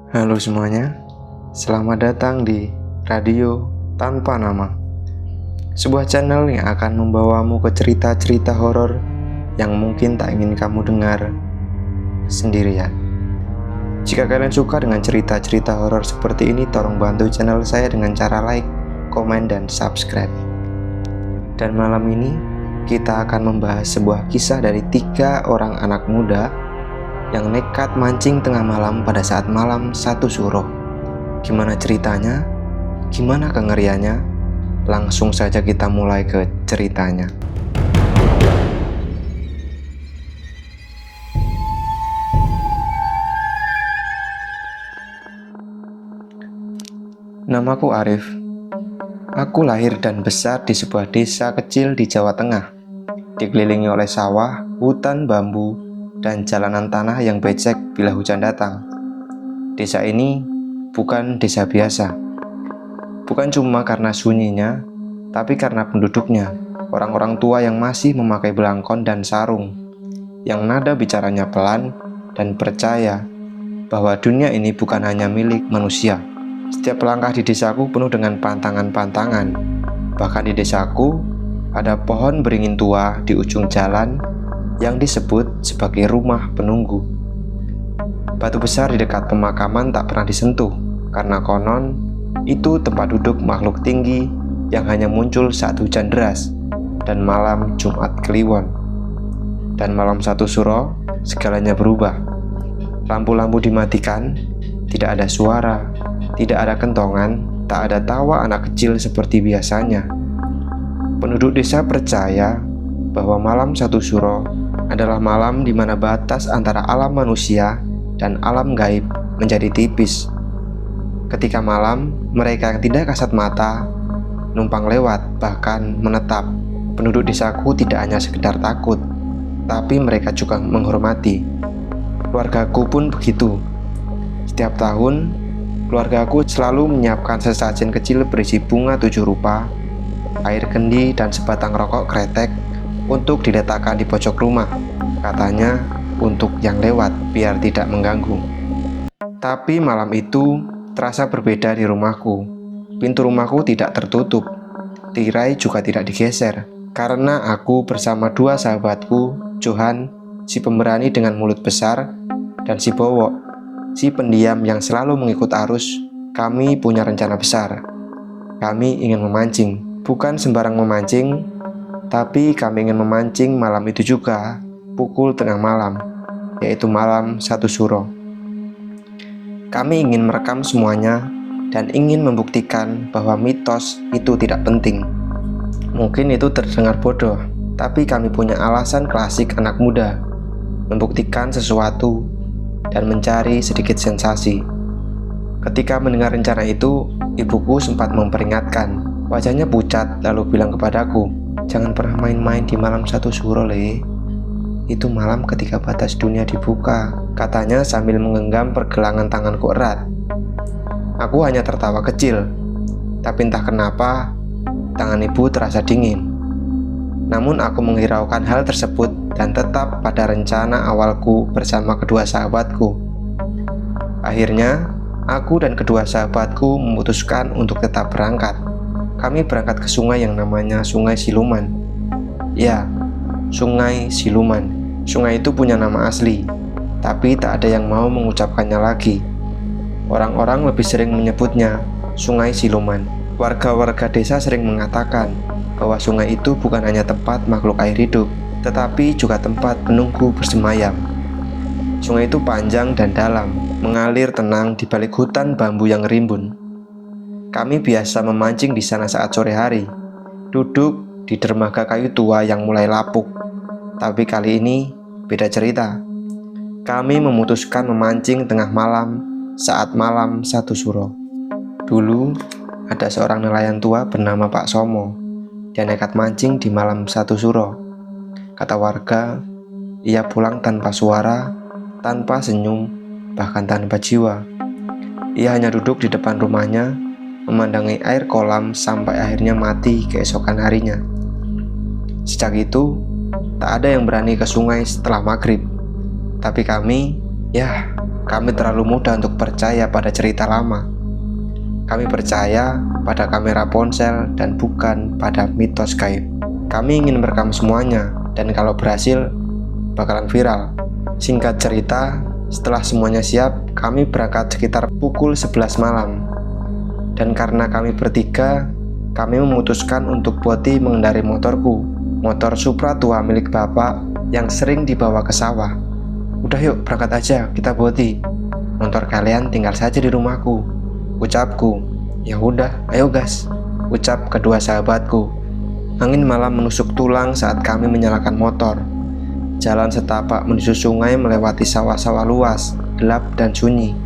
Halo semuanya, selamat datang di Radio Tanpa Nama, sebuah channel yang akan membawamu ke cerita-cerita horor yang mungkin tak ingin kamu dengar sendirian. Jika kalian suka dengan cerita-cerita horor seperti ini, tolong bantu channel saya dengan cara like, komen, dan subscribe. Dan malam ini kita akan membahas sebuah kisah dari 3 orang anak muda yang nekat mancing tengah malam pada saat malam satu suro. Gimana ceritanya? Gimana kengeriannya? Langsung saja kita mulai ke ceritanya. Namaku Arif. Aku lahir dan besar di sebuah desa kecil di Jawa Tengah, dikelilingi oleh sawah, hutan bambu, dan jalanan tanah yang becek bila hujan datang. Desa ini bukan desa biasa. Bukan cuma karena sunyinya, tapi karena penduduknya, orang-orang tua yang masih memakai belangkon dan sarung, yang nada bicaranya pelan dan percaya bahwa dunia ini bukan hanya milik manusia. Setiap langkah di desaku penuh dengan pantangan-pantangan. Bahkan di desaku ada pohon beringin tua di ujung jalan yang disebut sebagai rumah penunggu. Batu besar di dekat pemakaman tak pernah disentuh, karena konon itu tempat duduk makhluk tinggi yang hanya muncul saat hujan deras dan malam Jumat Kliwon. Dan malam satu suro, segalanya berubah. Lampu-lampu dimatikan, tidak ada suara, tidak ada kentongan, tak ada tawa anak kecil seperti biasanya. Penduduk desa percaya bahwa malam satu suro adalah malam di mana batas antara alam manusia dan alam gaib menjadi tipis. Ketika malam, mereka yang tidak kasat mata numpang lewat, bahkan menetap. Penduduk desaku tidak hanya sekedar takut, tapi mereka juga menghormati. Keluargaku pun begitu. Setiap tahun, keluargaku selalu menyiapkan sesajen kecil berisi bunga 7 rupa, air kendi, dan sebatang rokok kretek untuk diletakkan di pojok rumah, katanya untuk yang lewat biar tidak mengganggu. Tapi malam itu terasa berbeda di rumahku. Pintu rumahku tidak tertutup, tirai juga tidak digeser, karena aku bersama 2 sahabatku, Johan, si pemberani dengan mulut besar, dan si Bowo, si pendiam yang selalu mengikut arus. Kami punya rencana besar. Kami ingin memancing, bukan sembarang memancing, tapi kami ingin memancing malam itu juga, pukul tengah malam, yaitu malam satu suro. Kami ingin merekam semuanya dan ingin membuktikan bahwa mitos itu tidak penting. Mungkin itu terdengar bodoh, tapi kami punya alasan klasik anak muda, membuktikan sesuatu dan mencari sedikit sensasi. Ketika mendengar rencana itu, ibuku sempat memperingatkan. Wajahnya pucat lalu bilang kepadaku, "Jangan pernah main-main di malam satu suro, Le. Itu malam ketika batas dunia dibuka," katanya sambil menggenggam pergelangan tanganku erat. Aku hanya tertawa kecil, tapi entah kenapa tangan ibu terasa dingin. Namun aku menghiraukan hal tersebut dan tetap pada rencana awalku bersama kedua sahabatku. Akhirnya, aku dan kedua sahabatku memutuskan untuk tetap berangkat. Kami berangkat ke sungai yang namanya Sungai Siluman. Ya, Sungai Siluman. Sungai itu punya nama asli, tapi tak ada yang mau mengucapkannya lagi. Orang-orang lebih sering menyebutnya Sungai Siluman. Warga-warga desa sering mengatakan bahwa sungai itu bukan hanya tempat makhluk air hidup, tetapi juga tempat penunggu bersemayam. Sungai itu panjang dan dalam, mengalir tenang di balik hutan bambu yang rimbun. Kami biasa memancing di sana saat sore hari, duduk di dermaga kayu tua yang mulai lapuk. Tapi kali ini beda cerita. Kami memutuskan memancing tengah malam saat malam satu suro. Dulu ada seorang nelayan tua bernama Pak Somo. Dia nekat mancing di malam satu suro. Kata warga, ia pulang tanpa suara, tanpa senyum, bahkan tanpa jiwa. Ia hanya duduk di depan rumahnya, memandangi air kolam sampai akhirnya mati keesokan harinya. Sejak itu, tak ada yang berani ke sungai setelah maghrib. Tapi kami, ya, Kami terlalu mudah untuk percaya pada cerita lama. Kami percaya pada kamera ponsel dan bukan pada mitos gaib. Kami ingin merekam semuanya, dan kalau berhasil, bakalan viral. Singkat cerita, setelah semuanya siap, kami berangkat sekitar pukul 11 malam. Dan karena kami bertiga, kami memutuskan untuk Boti mengendari motorku, motor Supra tua milik bapak yang sering dibawa ke sawah. Udah yuk, berangkat aja, kita Boti. Motor kalian tinggal saja di rumahku, ucapku. Ya udah, ayo gas, ucap kedua sahabatku. Angin malam menusuk tulang saat kami menyalakan motor. Jalan setapak menuju sungai melewati sawah-sawah luas, gelap dan sunyi.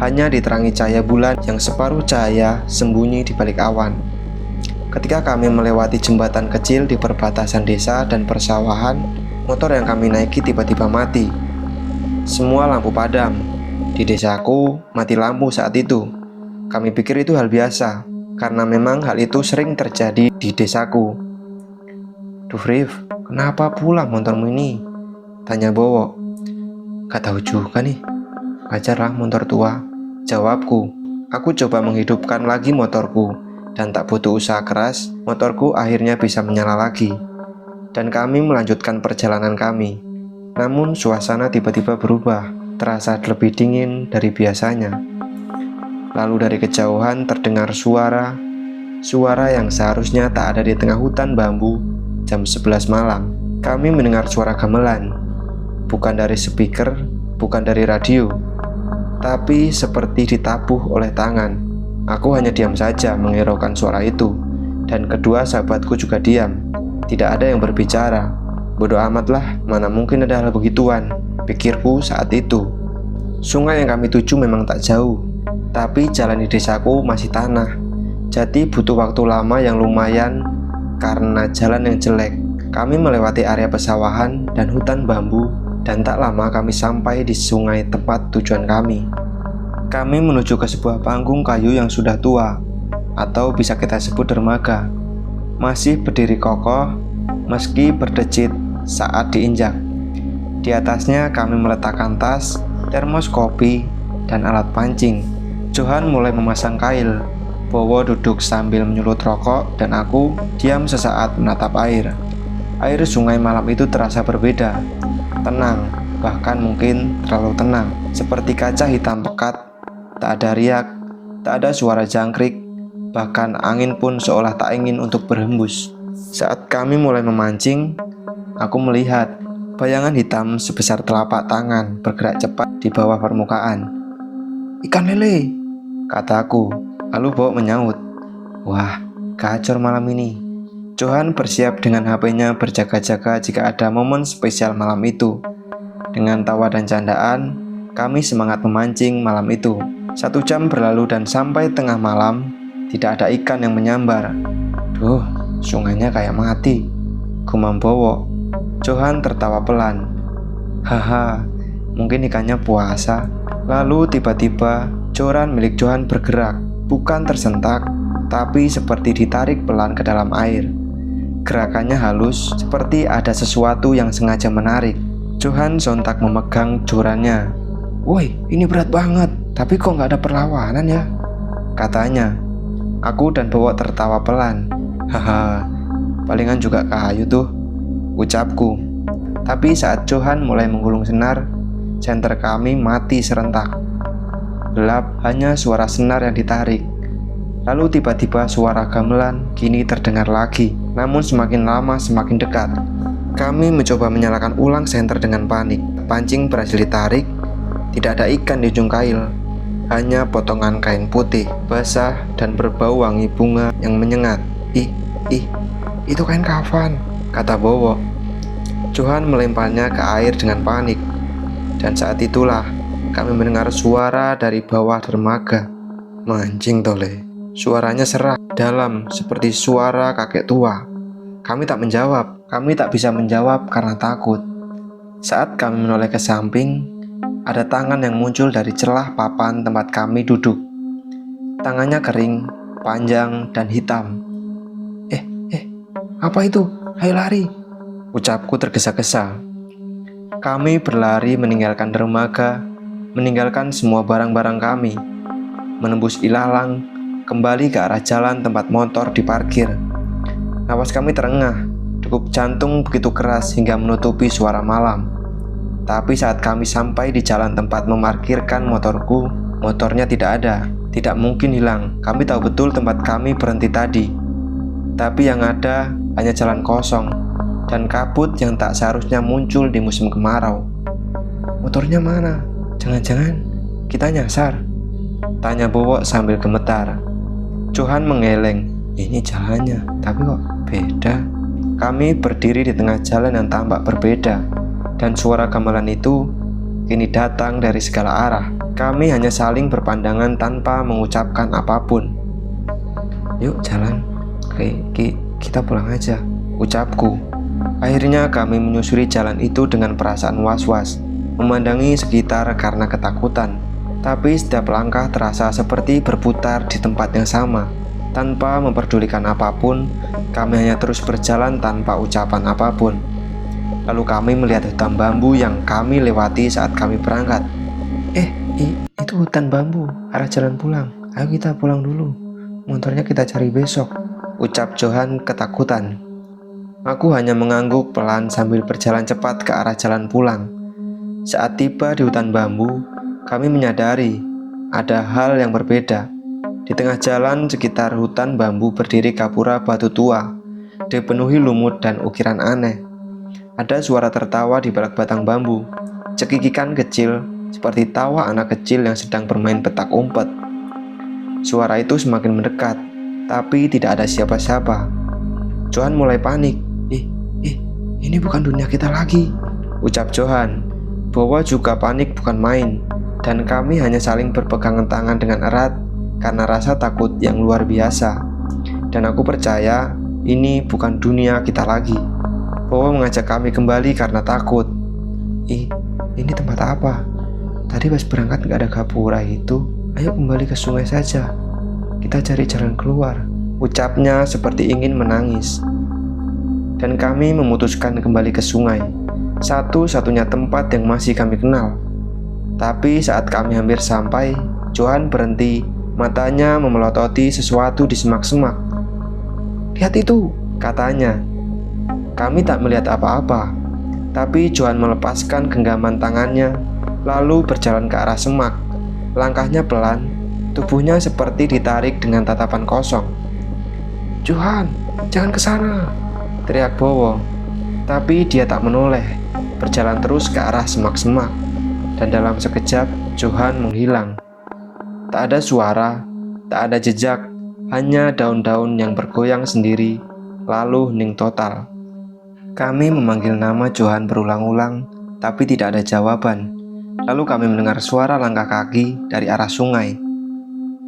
Hanya diterangi cahaya bulan yang separuh cahaya sembunyi di balik awan. Ketika kami melewati jembatan kecil di perbatasan desa dan persawahan, motor yang kami naiki tiba-tiba mati. Semua lampu padam. Di desaku, mati lampu saat itu. Kami pikir itu hal biasa, karena memang hal itu sering terjadi di desaku. "Duh Rif, kenapa pula motormu ini?" tanya Bowo. "Gak tahu juga nih, wajarlah motor tua," jawabku. Aku coba menghidupkan lagi motorku, dan tak butuh usaha keras, motorku akhirnya bisa menyala lagi. Dan kami melanjutkan perjalanan kami. Namun suasana tiba-tiba berubah, terasa lebih dingin dari biasanya. Lalu dari kejauhan terdengar suara yang seharusnya tak ada di tengah hutan bambu. Jam 11 malam, kami mendengar suara gamelan. Bukan dari speaker, bukan dari radio, tapi seperti ditabuh oleh tangan. Aku hanya diam saja menghiraukan suara itu, dan kedua sahabatku juga diam. Tidak ada yang berbicara. Bodoh amatlah, mana mungkin ada hal begituan, pikirku saat itu. Sungai yang kami tuju memang tak jauh, tapi jalan di desaku masih tanah. Jadi butuh waktu lama yang lumayan karena jalan yang jelek. Kami melewati area pesawahan dan hutan bambu, dan tak lama kami sampai di sungai tempat tujuan kami. Kami menuju ke sebuah panggung kayu yang sudah tua, atau bisa kita sebut dermaga. Masih berdiri kokoh, meski berdecit saat diinjak. Di atasnya kami meletakkan tas, termos kopi, dan alat pancing. Johan mulai memasang kail. Bowo duduk sambil menyulut rokok, dan aku diam sesaat menatap air. Air sungai malam itu terasa berbeda, tenang, bahkan mungkin terlalu tenang, seperti kaca hitam pekat. Tak ada riak, tak ada suara jangkrik, bahkan angin pun seolah tak ingin untuk berhembus. Saat kami mulai memancing, aku melihat bayangan hitam sebesar telapak tangan bergerak cepat di bawah permukaan. "Ikan lele," kataku. Lalu Bowo menyaut, "Wah, gacor malam ini." Johan bersiap dengan HP-nya berjaga-jaga jika ada momen spesial malam itu. Dengan tawa dan candaan, kami semangat memancing malam itu. 1 jam berlalu dan sampai tengah malam, tidak ada ikan yang menyambar. "Duh, sungainya kayak mati," gumam Bowo. Johan tertawa pelan. "Haha, mungkin ikannya puasa." Lalu tiba-tiba joran milik Johan bergerak. Bukan tersentak, tapi seperti ditarik pelan ke dalam air. Gerakannya halus, seperti ada sesuatu yang sengaja menarik. Johan sontak memegang jorannya. "Woi, ini berat banget, tapi kok nggak ada perlawanan ya?" katanya. Aku dan Bowo tertawa pelan. "Haha, palingan juga kayu tuh," ucapku. Tapi saat Johan mulai menggulung senar, senter kami mati serentak. Gelap, hanya suara senar yang ditarik. Lalu tiba-tiba suara gamelan kini terdengar lagi, namun semakin lama semakin dekat. Kami mencoba menyalakan ulang senter dengan panik. Pancing berhasil ditarik. Tidak ada ikan di ujung kail, hanya potongan kain putih, basah dan berbau wangi bunga yang menyengat. Ih, itu kain kafan," kata Bowo. Johan melemparnya ke air dengan panik. Dan saat itulah kami mendengar suara dari bawah dermaga. "Mancing tole." Suaranya serak, dalam, seperti suara kakek tua. Kami tak bisa menjawab karena takut. Saat kami menoleh ke samping, ada tangan yang muncul dari celah papan tempat kami duduk. Tangannya kering, panjang, dan hitam. Apa itu? Ayo lari," ucapku tergesa-gesa. Kami berlari meninggalkan dermaga, meninggalkan semua barang-barang kami, menembus ilalang, kembali ke arah jalan tempat motor diparkir. Napas kami terengah, degup jantung begitu keras hingga menutupi suara malam. Tapi saat kami sampai di jalan tempat memarkirkan motorku, motornya tidak ada. Tidak mungkin hilang, kami tahu betul tempat kami berhenti tadi. Tapi yang ada hanya jalan kosong dan kabut yang tak seharusnya muncul di musim kemarau. Motornya mana? Jangan-jangan kita nyasar? Tanya Bowo sambil gemetar. Johan menggeleng. Ini jalannya, tapi kok beda. Kami berdiri di tengah jalan yang tampak berbeda, dan suara gamelan itu kini datang dari segala arah. Kami hanya saling berpandangan tanpa mengucapkan apapun. Yuk jalan, kita pulang aja, ucapku. Akhirnya kami menyusuri jalan itu dengan perasaan was-was, memandangi sekitar karena ketakutan. Tapi setiap langkah terasa seperti berputar di tempat yang sama. Tanpa memperdulikan apapun, kami hanya terus berjalan tanpa ucapan apapun. Lalu kami melihat hutan bambu yang kami lewati saat kami berangkat. Itu hutan bambu, arah jalan pulang. Ayo kita pulang dulu, motornya kita cari besok, ucap Johan ketakutan. Aku hanya mengangguk pelan sambil berjalan cepat ke arah jalan pulang. Saat tiba di hutan bambu, kami menyadari ada hal yang berbeda. Di tengah jalan sekitar hutan bambu berdiri gapura batu tua, dipenuhi lumut dan ukiran aneh. Ada suara tertawa di balik batang bambu, cekikikan kecil seperti tawa anak kecil yang sedang bermain petak umpet. Suara itu semakin mendekat, tapi tidak ada siapa-siapa. Johan mulai panik. Ini bukan dunia kita lagi, ucap Johan. Bowo juga panik bukan main, dan kami hanya saling berpegangan tangan dengan erat karena rasa takut yang luar biasa. Dan aku percaya ini bukan dunia kita lagi. Bowo mengajak kami kembali karena takut. Ini tempat apa? Tadi pas berangkat gak ada gapura itu. Ayo kembali ke sungai saja, kita cari jalan keluar, ucapnya seperti ingin menangis. Dan kami memutuskan kembali ke sungai, satu-satunya tempat yang masih kami kenal. Tapi saat kami hampir sampai, Johan berhenti, matanya memelototi sesuatu di semak-semak. Lihat itu, katanya. Kami tak melihat apa-apa, tapi Johan melepaskan genggaman tangannya, lalu berjalan ke arah semak. Langkahnya pelan, tubuhnya seperti ditarik dengan tatapan kosong. Johan, jangan ke sana, teriak Bowo. Tapi dia tak menoleh, berjalan terus ke arah semak-semak. Dan dalam sekejap, Johan menghilang. Tak ada suara, tak ada jejak, hanya daun-daun yang bergoyang sendiri, lalu hening total. Kami memanggil nama Johan berulang-ulang, tapi tidak ada jawaban. Lalu kami mendengar suara langkah kaki dari arah sungai.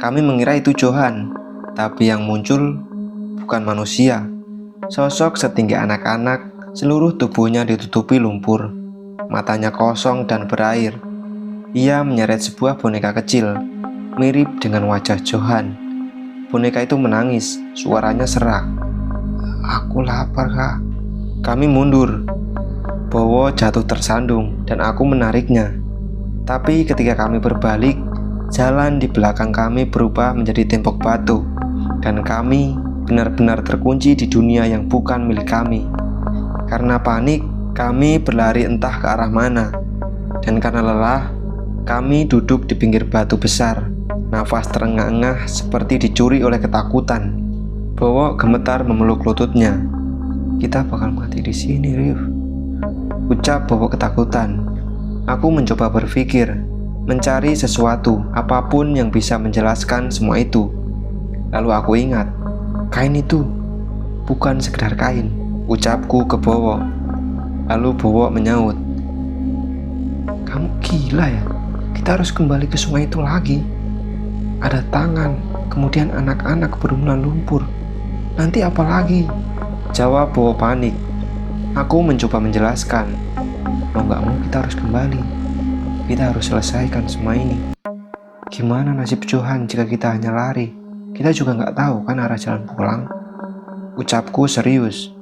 Kami mengira itu Johan, tapi yang muncul bukan manusia. Sosok setinggi anak-anak, seluruh tubuhnya ditutupi lumpur, matanya kosong dan berair. Ia menyeret sebuah boneka kecil, mirip dengan wajah Johan. Boneka itu menangis, suaranya serak. Aku lapar, Kak. Kami mundur. Bowo jatuh tersandung dan aku menariknya. Tapi ketika kami berbalik, jalan di belakang kami berubah menjadi tembok batu, dan kami benar-benar terkunci di dunia yang bukan milik kami. Karena panik, kami berlari entah ke arah mana, dan karena lelah, kami duduk di pinggir batu besar, nafas terengah-engah seperti dicuri oleh ketakutan. Bowo gemetar memeluk lututnya. Kita bakal mati di sini, Rif, ucap Bowo ketakutan. Aku mencoba berpikir, mencari sesuatu, apapun yang bisa menjelaskan semua itu. Lalu aku ingat, kain itu bukan sekedar kain, ucapku ke Bowo. Lalu Bowo menyaut, kamu gila ya? Kita harus kembali ke sungai itu lagi. Ada tangan, kemudian anak-anak berlumuran lumpur. Nanti apa lagi? Jawab Bowo panik. Aku mencoba menjelaskan, mau gak mau kita harus kembali. Kita harus selesaikan semua ini. Gimana nasib Johan jika kita hanya lari? Kita juga gak tahu kan arah jalan pulang. Ucapku serius.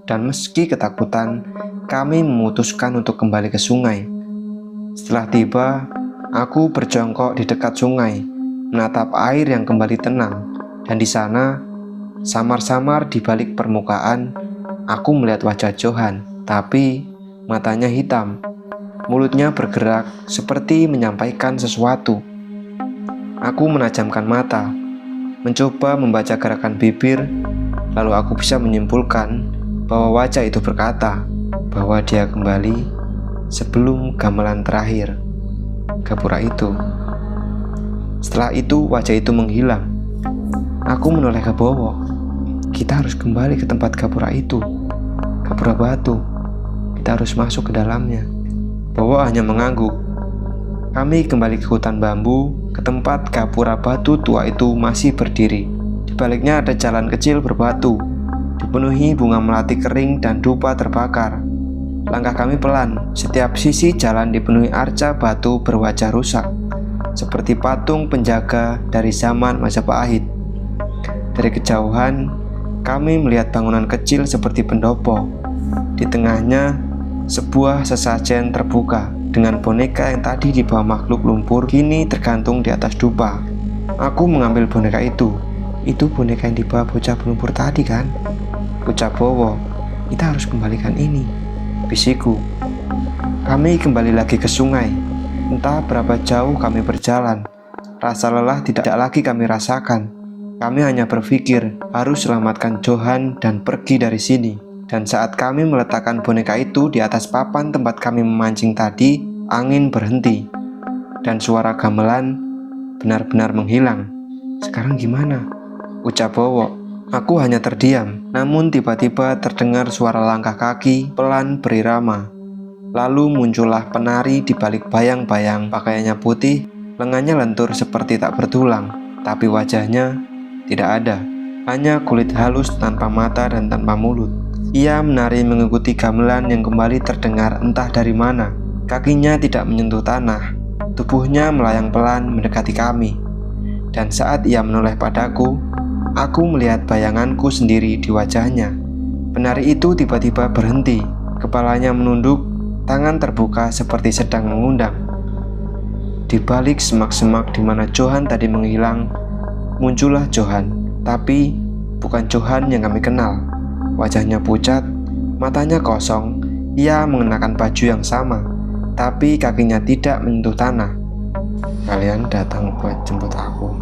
Dan meski ketakutan, kami memutuskan untuk kembali ke sungai. Setelah tiba, Aku berjongkok di dekat sungai, menatap air yang kembali tenang. Dan di sana, samar-samar di balik permukaan, aku melihat wajah Johan, tapi matanya hitam. Mulutnya bergerak seperti menyampaikan sesuatu. Aku menajamkan mata, mencoba membaca gerakan bibir, lalu aku bisa menyimpulkan bahwa wajah itu berkata bahwa dia kembali sebelum gamelan terakhir, gapura itu. Setelah itu wajah itu menghilang. Aku menoleh ke Bowo. Kita harus kembali ke tempat gapura itu, gapura batu. Kita harus masuk ke dalamnya. Bowo hanya mengangguk. Kami kembali ke hutan bambu, ke tempat gapura batu tua itu masih berdiri. Di baliknya ada jalan kecil berbatu, dipenuhi bunga melati kering dan dupa terbakar. Langkah kami pelan, setiap sisi jalan dipenuhi arca batu berwajah rusak, seperti patung penjaga dari zaman Majapahit. Dari kejauhan, kami melihat bangunan kecil seperti pendopo. Di tengahnya, sebuah sesajen terbuka dengan boneka yang tadi di bawah makhluk lumpur kini tergantung di atas dupa. Aku mengambil boneka itu. Itu boneka yang di bawah bocah pelumpur tadi kan? Ucap Bowo. Kita harus kembalikan ini, bisiku. Kami kembali lagi ke sungai. Entah berapa jauh kami berjalan. Rasa lelah tidak lagi kami rasakan. Kami hanya berpikir harus selamatkan Johan dan pergi dari sini. Dan saat kami meletakkan boneka itu di atas papan tempat kami memancing tadi, angin berhenti dan suara gamelan benar-benar menghilang. Sekarang gimana? Ucap Bowo. Aku hanya terdiam, namun tiba-tiba terdengar suara langkah kaki pelan berirama. Lalu muncullah penari di balik bayang-bayang, pakaiannya putih, lengannya lentur seperti tak bertulang, tapi wajahnya tidak ada, hanya kulit halus tanpa mata dan tanpa mulut. Ia menari mengikuti gamelan yang kembali terdengar entah dari mana. Kakinya tidak menyentuh tanah, tubuhnya melayang pelan mendekati kami. Dan saat ia menoleh padaku, aku melihat bayanganku sendiri di wajahnya. Penari itu tiba-tiba berhenti, kepalanya menunduk, tangan terbuka seperti sedang mengundang. Di balik semak-semak di mana Johan tadi menghilang, muncullah Johan, tapi bukan Johan yang kami kenal. Wajahnya pucat, matanya kosong. Ia mengenakan baju yang sama, tapi kakinya tidak menyentuh tanah. Kalian datang buat jemput aku.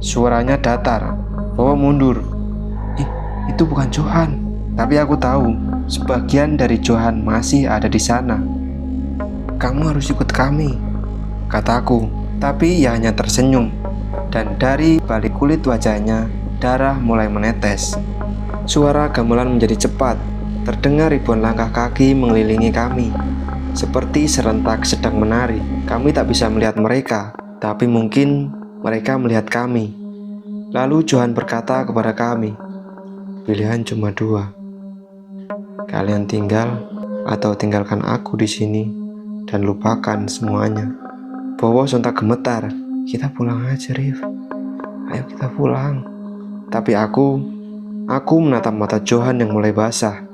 Suaranya datar. Bowo mundur. Itu bukan Johan. Tapi aku tahu, sebagian dari Johan masih ada di sana. Kamu harus ikut kami, kataku. Tapi ia hanya tersenyum. Dan dari balik kulit wajahnya, darah mulai menetes. Suara gamelan menjadi cepat, terdengar ribuan langkah kaki mengelilingi kami. Seperti serentak sedang menari. Kami tak bisa melihat mereka, tapi mungkin mereka melihat kami. Lalu Johan berkata kepada kami, pilihan cuma dua. Kalian tinggal atau tinggalkan aku di sini dan lupakan semuanya. Bowo sontak gemetar. Kita pulang aja, Rif. Ayo kita pulang. Tapi aku menatap mata Johan yang mulai basah.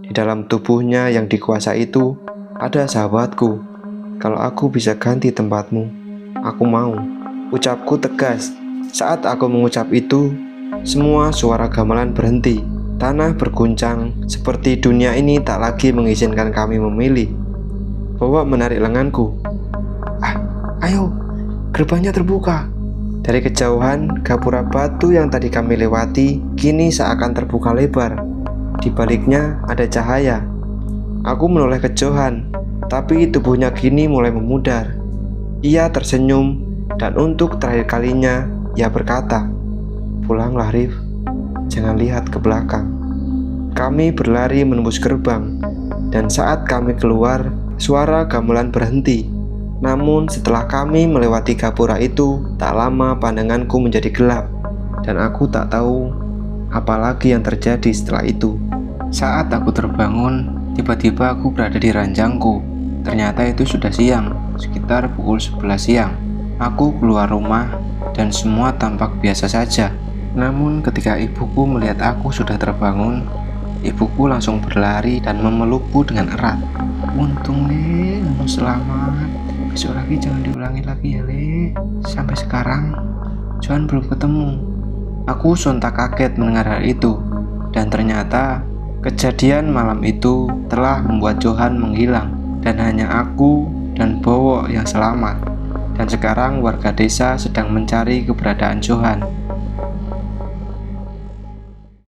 Di dalam tubuhnya yang dikuasai itu ada sahabatku. Kalau aku bisa ganti tempatmu, aku mau. Ucapku tegas. Saat aku mengucap itu, semua suara gamelan berhenti. Tanah berguncang seperti dunia ini tak lagi mengizinkan kami memilih. Bowo menarik lenganku. Ayo, gerbangnya terbuka. Dari kejauhan, gapura batu yang tadi kami lewati kini seakan terbuka lebar. Di baliknya ada cahaya. Aku menoleh ke Johan, tapi tubuhnya kini mulai memudar. Ia tersenyum dan untuk terakhir kalinya ia berkata, pulanglah Rif, jangan lihat ke belakang. Kami berlari menembus gerbang, dan saat kami keluar, suara gamelan berhenti. Namun setelah kami melewati gapura itu, tak lama pandanganku menjadi gelap, dan aku tak tahu apa lagi yang terjadi setelah itu. Saat aku terbangun, tiba-tiba aku berada di ranjangku. Ternyata itu sudah siang, sekitar pukul 11 siang. Aku keluar rumah dan semua tampak biasa saja. Namun ketika ibuku melihat aku sudah terbangun, ibuku langsung berlari dan memelukku dengan erat. Untung nih, kamu selamat. Besok lagi jangan diulangi lagi ya, Le. Sampai sekarang Johan belum ketemu. Aku sontak kaget mendengar hal itu. Dan ternyata kejadian malam itu telah membuat Johan menghilang. Dan hanya aku dan Bowo yang selamat. Dan sekarang warga desa sedang mencari keberadaan Johan.